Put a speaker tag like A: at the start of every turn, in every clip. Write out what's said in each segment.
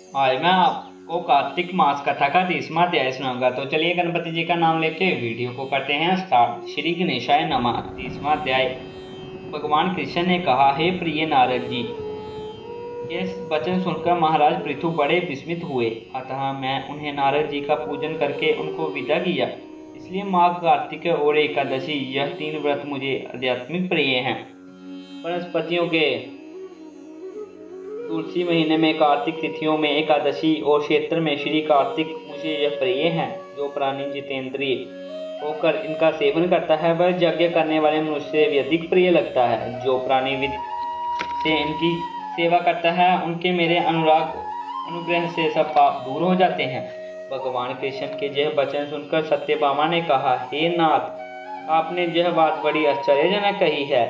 A: आज मैं आपको कार्तिक मास कथा का 30वां अध्याय सुनाऊंगा। तो चलिए गणपति जी का नाम लेके वीडियो को करते हैं स्टार्ट। श्री गणेशाय नमः। 30वां अध्याय। भगवान कृष्ण ने कहा, हे प्रिय नारद जी, ये वचन सुनकर महाराज पृथु बड़े विस्मित हुए। अतः मैं उन्हें नारद जी का पूजन करके उनको विदा किया। इसलिए माघ, कार्तिक और एकादशी, यह 3 व्रत मुझे आध्यात्मिक प्रिय हैं। वनस्पतियों के तुलसी महीने में कार्तिक तिथियों में एकादशी और क्षेत्र में श्री कार्तिक मुझे यह प्रिय है। जो प्राणी जितेंद्रिय होकर इनका सेवन करता है वह यज्ञ करने वाले मनुष्य से भी अधिक प्रिय लगता है। जो प्राणी विधि से इनकी सेवा करता है उनके मेरे अनुग्रह से सब पाप दूर हो जाते हैं। भगवान कृष्ण के यह वचन सुनकर सत्यभामा ने कहा, हे नाथ, आपने यह बात बड़ी आश्चर्यजनक कही है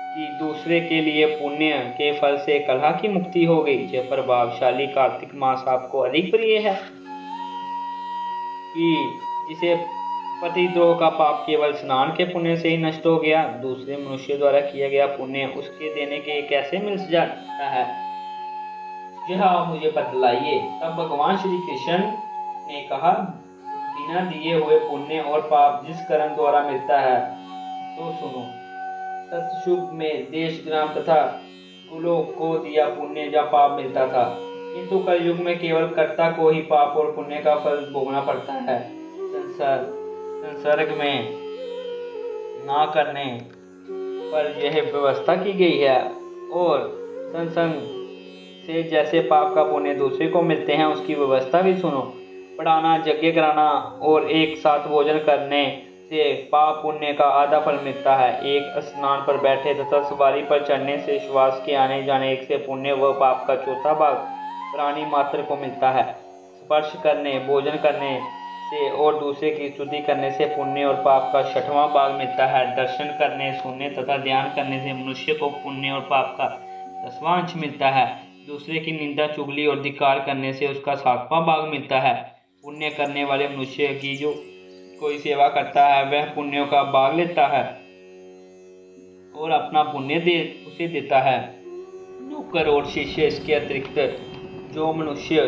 A: कि दूसरे के लिए पुण्य के फल से कलह की मुक्ति हो गई। यह प्रभावशाली कार्तिक मास आपको अधिक प्रिय है कि जिसे पतिद्रोह का पाप केवल स्नान के पुण्य से ही नष्ट हो गया। दूसरे मनुष्य द्वारा किया गया पुण्य उसके देने के कैसे मिल जाता है, यह आप मुझे बतलाइए। तब भगवान श्री कृष्ण ने कहा, बिना दिए हुए पुण्य और पाप जिस कर्म द्वारा मिलता है तो सुनो। सतयुग में देश, ग्राम तथा कुलों को दिया पुण्य या पाप मिलता था, किंतु कलयुग में केवल कर्ता को ही पाप और पुण्य का फल भोगना पड़ता है। संसर्ग में ना करने पर यह व्यवस्था की गई है, और संसंग से जैसे पाप का पुण्य दूसरे को मिलते हैं उसकी व्यवस्था भी सुनो। पढ़ाना, यज्ञ कराना और एक साथ भोजन करने से पाप पुण्य का आधा फल मिलता है। एक स्नान पर बैठे तथा सवारी पर चढ़ने से श्वास के आने जाने एक से पुण्य व पाप का चौथा भाग प्राणी मात्र को मिलता है। स्पर्श करने, भोजन करने से और दूसरे की स्तुति करने से पुण्य और पाप का 6वां भाग मिलता है। दर्शन करने, सुनने तथा ध्यान करने से मनुष्य को पुण्य और पाप का 10वां अंश मिलता है। दूसरे की निंदा, चुगली और धिक्कार करने से उसका 7वां भाग मिलता है। पुण्य करने वाले मनुष्य की जो कोई सेवा करता है वह पुण्यों का भाग लेता है और अपना पुण्य उसे देता है। नौकर और शिष्य, इसके अतिरिक्त जो मनुष्य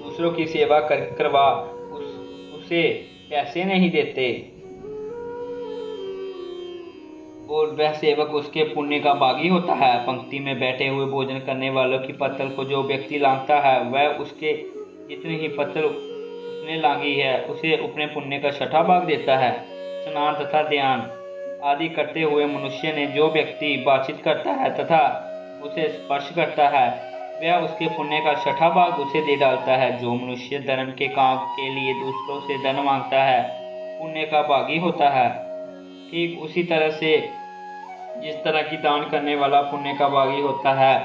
A: दूसरों की सेवा करवा उसे पैसे नहीं देते और वह सेवक उसके पुण्य का भागी होता है। पंक्ति में बैठे हुए भोजन करने वालों की पत्तल को जो व्यक्ति लांघता है वह उसके जितनी ही पत्तल उसने लांघी है उसे अपने पुण्य का 6वां भाग देता है। स्नान तथा ध्यान आदि करते हुए मनुष्य ने जो व्यक्ति बातचीत करता है तथा उसे स्पर्श करता है वह उसके पुण्य का 6वां भाग उसे दे डालता है। जो मनुष्य धर्म के काम के लिए दूसरों से धन मांगता है पुण्य का भागी होता है। ठीक उसी तरह से जिस तरह की दान करने वाला पुण्य का भागी होता है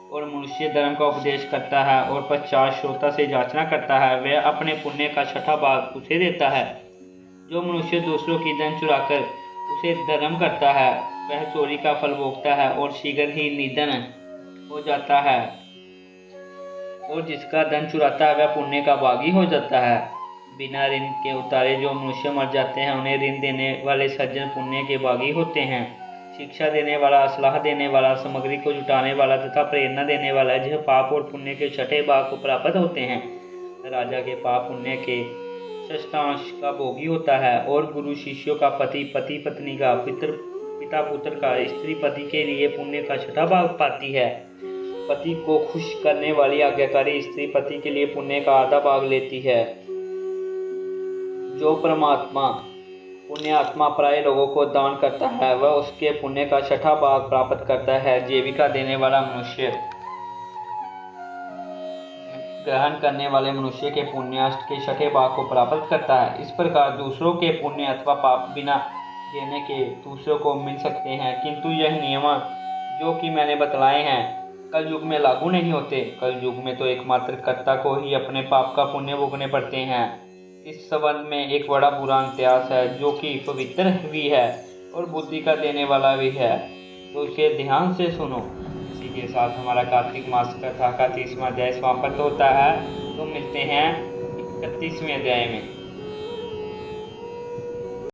A: और मनुष्य धर्म का उपदेश करता है और पश्चात श्रोता से याचना करता है वह अपने पुण्य का 6वां भाग उसे देता है। जो मनुष्य दूसरों की धन चुराकर उसे धर्म करता है वह चोरी का फल भोगता है और शीघ्र ही निधन हो जाता है, और जिसका धन चुराता है वह पुण्य का भागी हो जाता है। बिना ऋण के उतारे जो मनुष्य मर जाते हैं उन्हें ऋण देने वाले सज्जन पुण्य के भागी होते हैं। शिक्षा देने वाला, सलाह देने वाला, सामग्री को जुटाने वाला तथा प्रेरणा देने वाला यह पाप और पुण्य के 6ठे भाग को प्राप्त होते हैं। राजा के पाप पुण्य के 6ठांश का भोगी होता है और गुरु शिष्यों का, पति पत्नी का, पिता पुत्र का, स्त्री पति के लिए पुण्य का 6वां भाग पाती है। पति को खुश करने वाली आज्ञाकारी स्त्री पति के लिए पुण्य का आधा भाग लेती है। जो परमात्मा पुण्यात्मा प्राय लोगों को दान करता है वह उसके पुण्य का 6वां भाग प्राप्त करता है। जीविका देने वाला मनुष्य ग्रहण करने वाले मनुष्य के पुण्याष्ट के 6ठे भाग को प्राप्त करता है। इस प्रकार दूसरों के पुण्य अथवा पाप बिना देने के दूसरों को मिल सकते हैं, किंतु यह नियम जो कि मैंने बतलाए हैं कल युग में लागू नहीं होते। कल युग में तो एकमात्र कर्ता को ही अपने पाप का पुण्य भोगने पड़ते हैं। इस संबंध में एक बड़ा पुराण इतिहास है जो कि पवित्र भी है और बुद्धि का देने वाला भी है, तो इसे ध्यान से सुनो। इसी के साथ हमारा कार्तिक मास कथा का 30वां अध्याय समाप्त होता है। तो मिलते हैं 31वें अध्याय में।